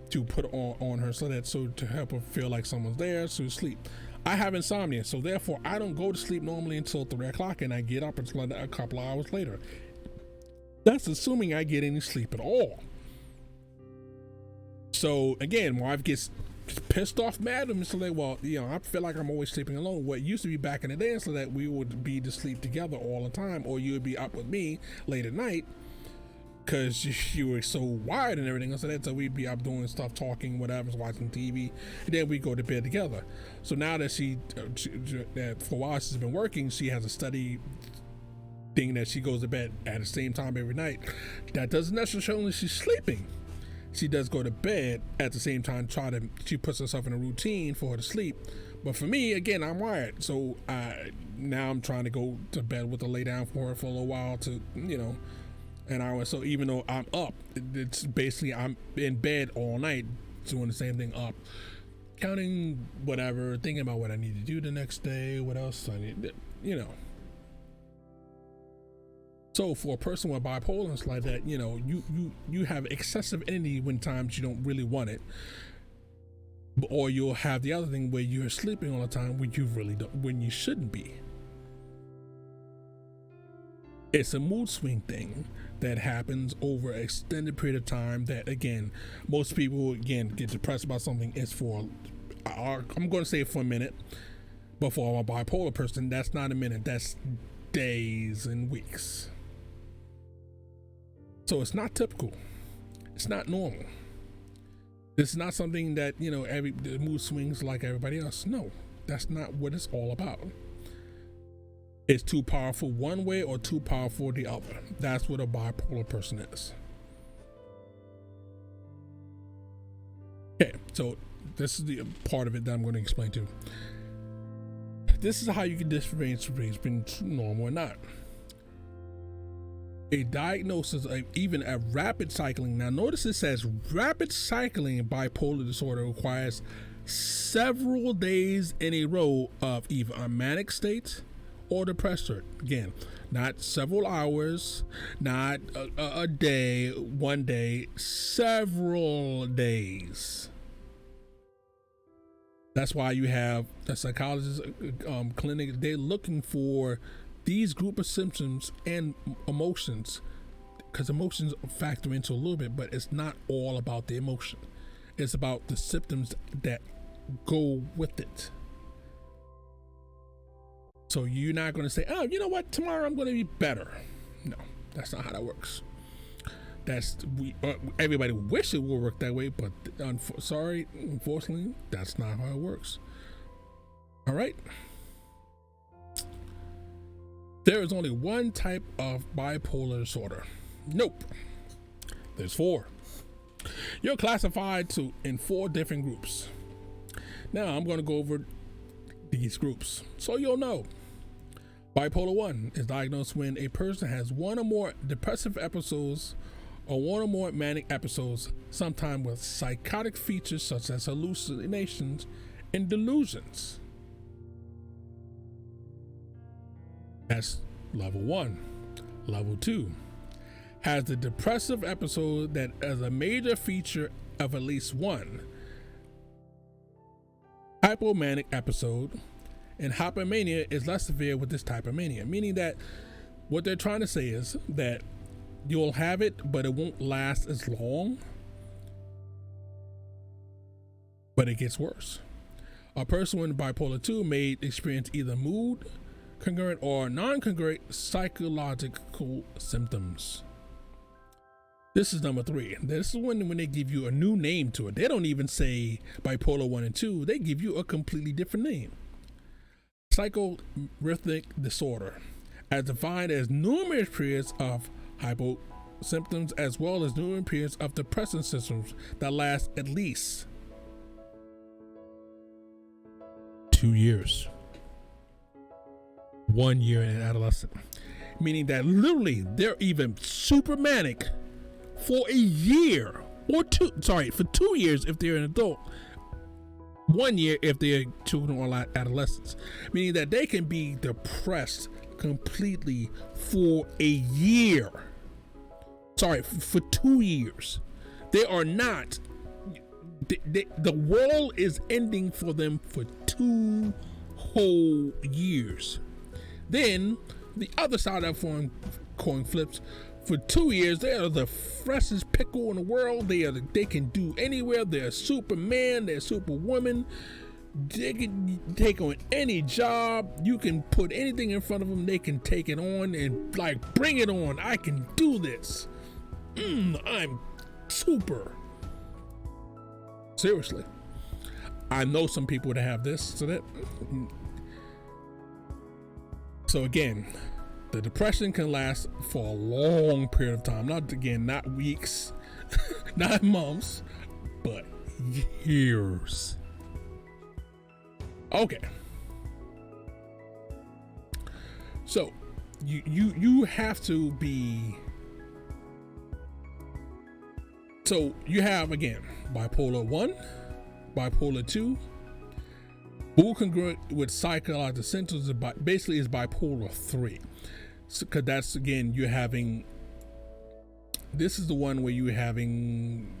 Speaker 1: to put on her so to help her feel like someone's there to sleep. I have insomnia, so therefore I don't go to sleep normally until 3 o'clock, and I get up until a couple of hours later. That's assuming I get any sleep at all. So again, my wife gets pissed off, mad at me, so that, well, you know, I feel like I'm always sleeping alone. What used to be back in the day, so that we would be to sleep together all the time, or you would be up with me late at night because you were so wired and everything else. So we'd be up doing stuff, talking, whatever, watching TV, and then we go to bed together. So now that that for a while she's been working, she has a study thing that she goes to bed at the same time every night. That doesn't necessarily mean she's sleeping. She does go to bed at the same time. She puts herself in a routine for her to sleep. But for me, again, I'm wired, so now I'm trying to go to bed with her, lay down for her for a little while to, you know. And so even though I'm up, it's basically I'm in bed all night doing the same thing, up, counting whatever, thinking about what I need to do the next day, what else I need, you know. So for a person with bipolar, it's like that, you know, you have excessive energy when times you don't really want it, or you'll have the other thing where you're sleeping all the time when you really don't, when you shouldn't be. It's a mood swing thing that happens over an extended period of time that, again, most people, again, get depressed about something. It's for, I'm going to say for a minute, but for a bipolar person, that's not a minute, that's days and weeks. So it's not typical. It's not normal. It's not something that, you know, the mood swings like everybody else. No, that's not what it's all about. It's too powerful one way or too powerful the other. That's what a bipolar person is. Okay, so this is the part of it that I'm going to explain to you. This is how you can differentiate between normal or not. A diagnosis of even a rapid cycling. Now notice it says rapid cycling bipolar disorder requires several days in a row of either a manic state or depressed state. Again, not several hours, not a day, one day, several days. That's why you have a psychologist clinic. They're looking for these group of symptoms and emotions, because emotions factor into a little bit, but it's not all about the emotion. It's about the symptoms that go with it. So you're not going to say, oh, you know what, tomorrow I'm going to be better. No, that's not how that works. Everybody wish it would work that way, but unfortunately, that's not how it works. All right. There is only one type of bipolar disorder. Nope. There's 4. You're classified in 4 different groups. Now I'm going to go over these groups so you'll know. Bipolar 1 is diagnosed when a person has one or more depressive episodes or one or more manic episodes, sometimes with psychotic features such as hallucinations and delusions. That's level 1. Level 2 has the depressive episode that is a major feature of at least one hypomanic episode, and hypomania is less severe with this type of mania, meaning that what they're trying to say is that you'll have it, but it won't last as long, but it gets worse. A person with bipolar 2 may experience either mood congruent or non-congruent psychological symptoms. This is number 3. This is when they give you a new name to it. They don't even say bipolar 1 and 2. They give you a completely different name. Psychorhythmic disorder, as defined as numerous periods of hypo symptoms as well as numerous periods of depressive symptoms that last at least 2 years. 1 year in an adolescent, meaning that literally they're even super manic for a year or two. Sorry, for 2 years if they're an adult, 1 year if they're children or adolescents, meaning that they can be depressed completely for a year. Sorry, for 2 years. They are not. The world is ending for them for 2 whole years. Then the other side of that coin flips. For 2 years, they are the freshest pickle in the world. They can do anywhere. They're Superman. They're Superwoman. They can take on any job. You can put anything in front of them. They can take it on and bring it on. I can do this. I'm super. Seriously, I know some people that have this. So again, the depression can last for a long period of time. Not weeks, not months, but years. Okay. So you have to be. So you have, again, bipolar 1, bipolar 2, who congruent with psychological symptoms basically is bipolar 3. Because that's, again, you're having, this is the one where you're having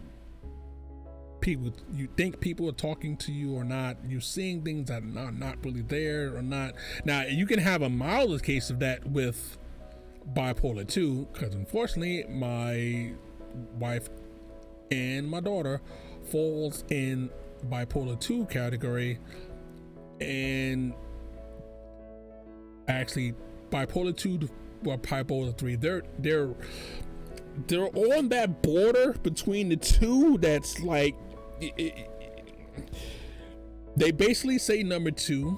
Speaker 1: people, you think people are talking to you or not, you're seeing things that are not really there or not. Now, you can have a milder case of that with bipolar 2, because unfortunately, my wife and my daughter falls in bipolar 2 category, and actually bipolar 2 or bipolar 3, they're on that border between the two. That's like they basically say number 2,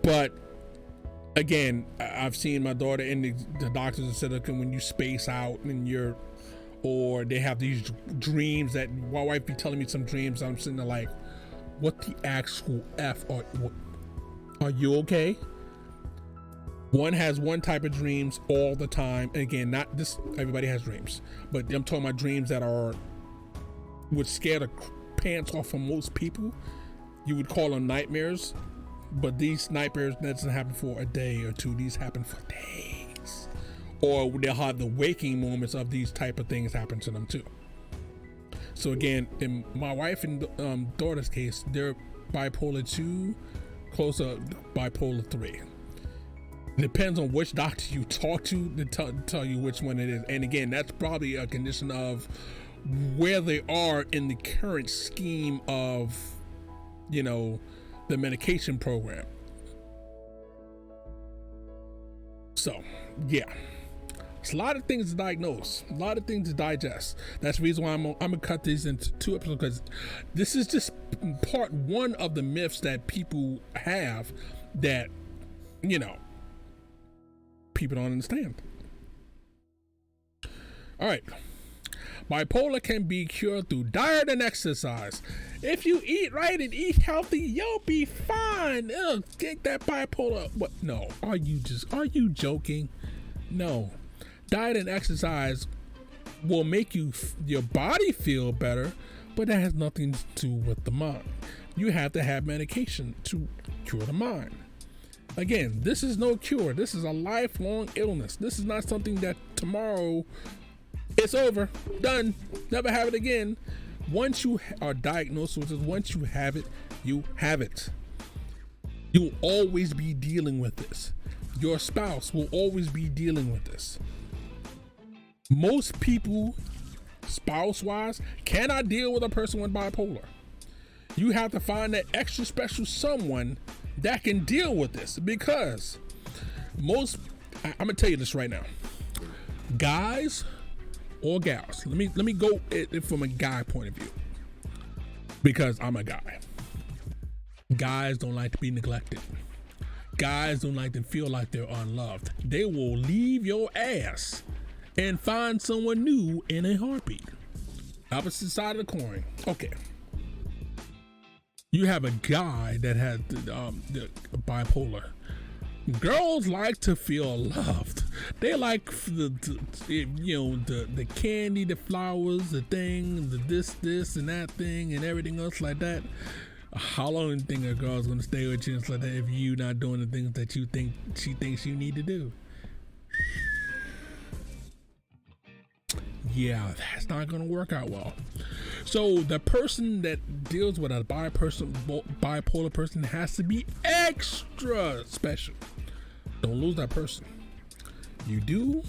Speaker 1: but again, I've seen my daughter and the doctors have said, okay, when you space out and you're or they have these dreams that my wife be telling me some dreams. I'm sitting there like, what the actual F are you okay? One has one type of dreams all the time. And again, not this, everybody has dreams, but I'm talking about dreams that would scare the pants off of most people. You would call them nightmares, but these nightmares doesn't happen for a day or two. These happen for days, or they'll have the waking moments of these type of things happen to them too. So again, in my wife and daughter's case, they're bipolar 2, close to bipolar 3. It depends on which doctor you talk to tell you which one it is. And again, that's probably a condition of where they are in the current scheme of, you know, the medication program. So yeah, it's a lot of things to diagnose, a lot of things to digest. That's the reason why I'm gonna cut these into 2 episodes, because this is just part 1 of the myths that people have that, you know, people don't understand. All right. Bipolar can be cured through diet and exercise. If you eat right and eat healthy, you'll be fine. Get that bipolar. What? No. Are you joking? No. Diet and exercise will make your body feel better, but that has nothing to do with the mind. You have to have medication to cure the mind. Again, this is no cure. This is a lifelong illness. This is not something that tomorrow it's over, done, never have it again. Once you are diagnosed with this, once you have it, you have it. You'll always be dealing with this. Your spouse will always be dealing with this. Most people, spouse-wise, cannot deal with a person with bipolar. You have to find that extra special someone that can deal with this, because I'm gonna tell you this right now, guys or gals, let me go it from a guy point of view, because I'm a guy. Guys don't like to be neglected. Guys don't like to feel like they're unloved. They will leave your ass and find someone new in a heartbeat. Opposite side of the coin. Okay. You have a guy that has the bipolar. Girls like to feel loved. They like the candy, the flowers, the thing, the this and that thing, and everything else like that. How long do you think a girl's gonna stay with you and like that if you not doing the things that you think she thinks you need to do? Yeah, that's not gonna work out well. So the person that deals with a bipolar person has to be extra special. Don't lose that person. The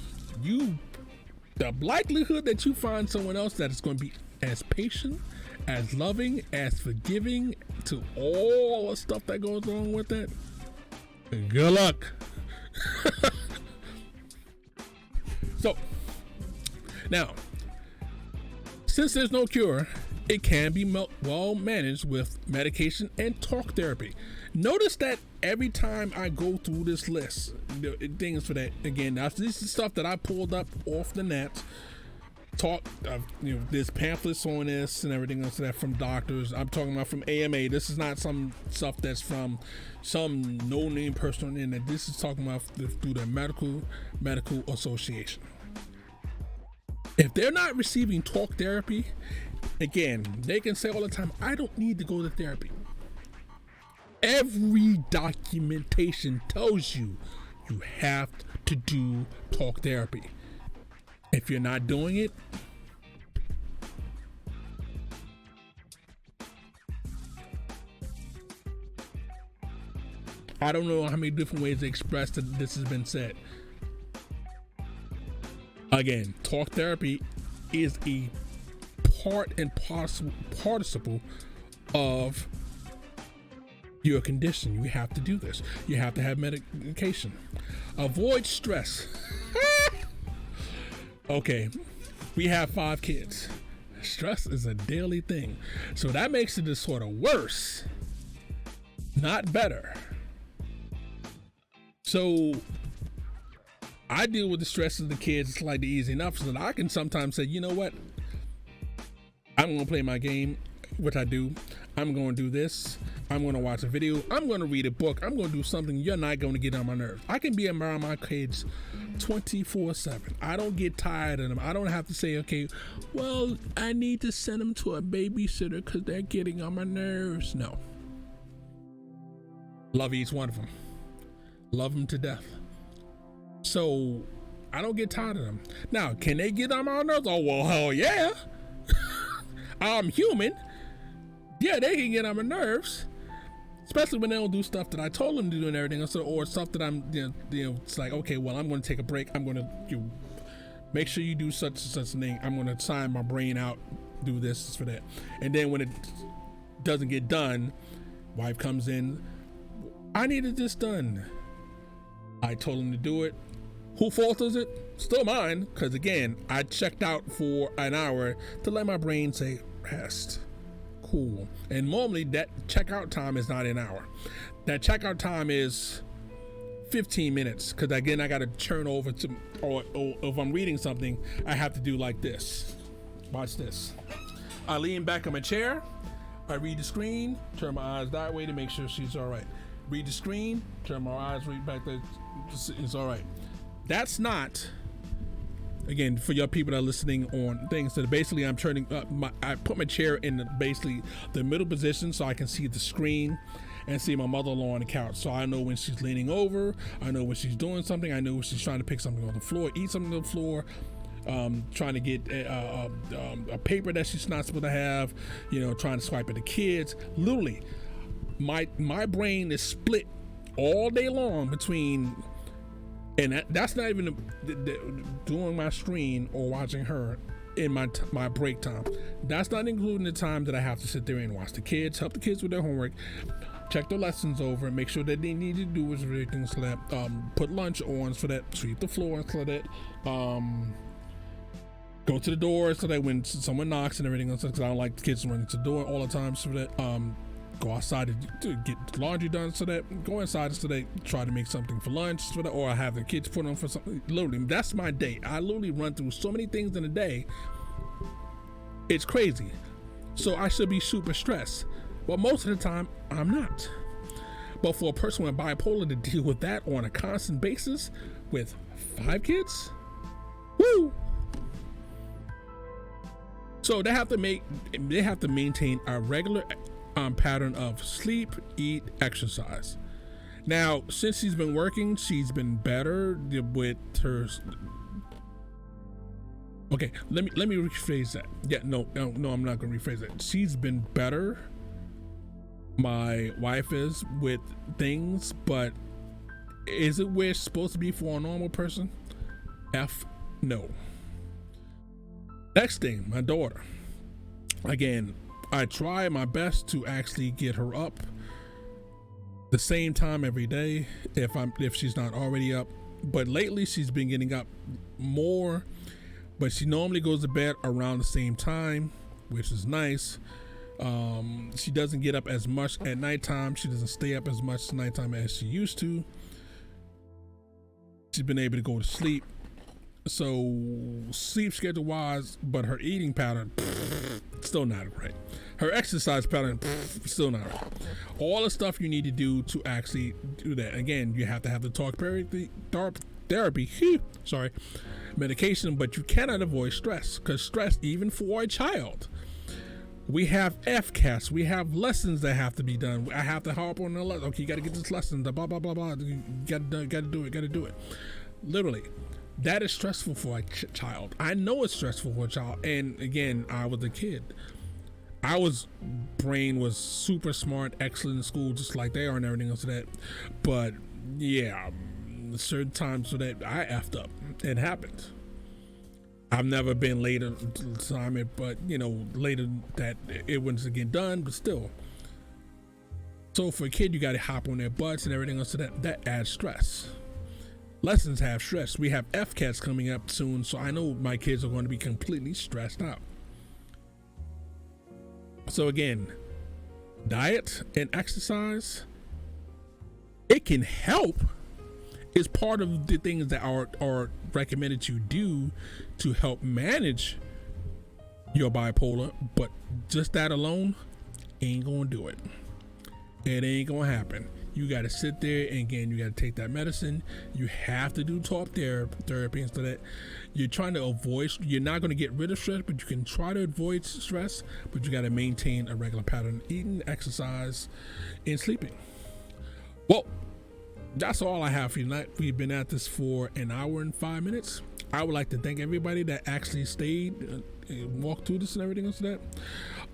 Speaker 1: likelihood that you find someone else that is going to be as patient, as loving, as forgiving to all the stuff that goes along with that, good luck. So now, since there's no cure, it can be well managed with medication and talk therapy. Notice that every time I go through this list, things for that, again, this is stuff that I pulled up off the net. There's pamphlets on this and everything else that from doctors. I'm talking about from AMA. This is not some stuff that's from some no-name person on the internet. This is talking about through the medical association. If they're not receiving talk therapy, again, they can say all the time, I don't need to go to therapy. Every documentation tells you have to do talk therapy. If you're not doing it, I don't know how many different ways to express that this has been said. Again, talk therapy is a part and participle of your condition. You have to do this. You have to have medication. Avoid stress. Okay, we have 5 kids. Stress is a daily thing. So that makes it just sort of worse, not better. So I deal with the stress of the kids slightly easy enough so that I can sometimes say, you know what, I'm gonna play my game, which I do. I'm gonna do this. I'm gonna watch a video. I'm gonna read a book. I'm gonna do something. You're not gonna get on my nerves. I can be around my kids 24/7. I don't get tired of them. I don't have to say, okay, well, I need to send them to a babysitter because they're getting on my nerves. No. Love each one of them. Love them to death. So I don't get tired of them. Now, can they get on my nerves? Oh, well, hell yeah. I'm human. Yeah, they can get on my nerves, especially when they don't do stuff that I told them to do and everything, or stuff that I'm, it's like, okay, well, I'm going to take a break. I'm going to make sure you do such and such a thing. I'm going to time my brain out, do this for that. And then when it doesn't get done, wife comes in, I needed this done. I told him to do it. Who fault is it? Still mine, because again, I checked out for an hour to let my brain say, rest. Cool. And normally that checkout time is not an hour. That checkout time is 15 minutes, because again, I got to turn over to, or if I'm reading something, I have to do like this. Watch this. I lean back in my chair, I read the screen, turn my eyes that way to make sure she's all right. Read the screen, turn my eyes right back there, it's all right. That's not, again, for your people that are listening on things, so basically I'm turning I put my chair in basically the middle position so I can see the screen and see my mother-in-law on the couch. So I know when she's leaning over, I know when she's doing something, I know when she's trying to pick something on the floor, eat something on the floor, trying to get a paper that she's not supposed to have, trying to swipe at the kids. Literally, my brain is split all day long between, and that's not even doing my screen or watching her in my break time. That's not including the time that I have to sit there and watch the kids, help the kids with their homework, check their lessons over, and make sure that they need to do is everything, so that put lunch on, so that sweep the floor, so that go to the door, so that when someone knocks and everything else, because I don't like the kids running to the door all the time, so that go outside to get laundry done, so that go inside so they try to make something for lunch, so that, or I have the kids put on for something. Literally, that's my day. I literally run through so many things in a day. It's crazy. So I should be super stressed, but most of the time I'm not. But for a person with bipolar to deal with that on a constant basis with 5 kids, woo! So they have to maintain a regular pattern of sleep, eat, exercise. Now, since she's been working, she's been better with her. Okay, let me rephrase that. Yeah, no, I'm not gonna rephrase that. She's been better. My wife is with things, but is it where it's supposed to be for a normal person? No. Next thing, my daughter. Again, I try my best to actually get her up the same time every day if she's not already up, but lately she's been getting up more, but she normally goes to bed around the same time, which is nice. She doesn't get up as much at nighttime. She doesn't stay up as much at nighttime as she used to. She's been able to go to sleep. So sleep schedule wise, but her eating pattern, still not right. Her exercise pattern, still not right. All the stuff you need to do to actually do that. Again, you have to have the talk therapy, medication, but you cannot avoid stress, because stress, even for a child, we have FCAS, we have lessons that have to be done. I have to harp on the lesson. Okay, you got to get this lesson, blah, blah, blah, blah. You got to do it. Literally. That is stressful for a child. I know it's stressful for a child. And again, I was a kid. Brain was super smart, excellent in school, just like they are and everything else like that. But yeah, certain times so that I effed up. It happened. I've never been later time, but later that it was again done, but still. So for a kid, you got to hop on their butts and everything else, so that adds stress. Lessons have stress. We have FCATs coming up soon, so I know my kids are going to be completely stressed out. So again, diet and exercise, it can help. It's part of the things that are recommended you do to help manage your bipolar, but just that alone ain't gonna do it. It ain't gonna happen. You got to sit there, and again, you got to take that medicine. You have to do talk therapy, and so that you're trying to avoid. You're not going to get rid of stress, but you can try to avoid stress. But you got to maintain a regular pattern: eating, exercise, and sleeping. Well, that's all I have for you tonight. We've been at this for an hour and 5 minutes. I would like to thank everybody that actually stayed, walked through this, and everything else like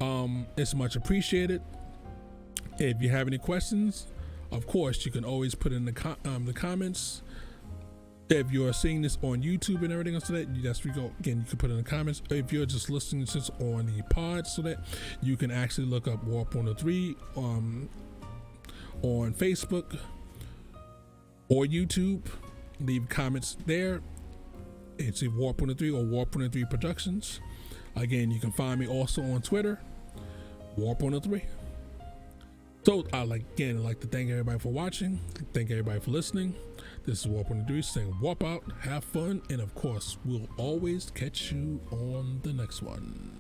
Speaker 1: that. It's much appreciated. If you have any questions, of course, you can always put in the comments. If you're seeing this on YouTube and everything else, so that we go again, you can put in the comments. If you're just listening to this on the pod, so that you can actually look up Warp 103 on Facebook or YouTube. Leave comments there. It's a Warp 103 or Warp 103 Productions. Again, you can find me also on Twitter, Warp 103. So I'd like to thank everybody for watching. Thank everybody for listening. This is Warp 103 saying warp out, have fun, and of course, we'll always catch you on the next one.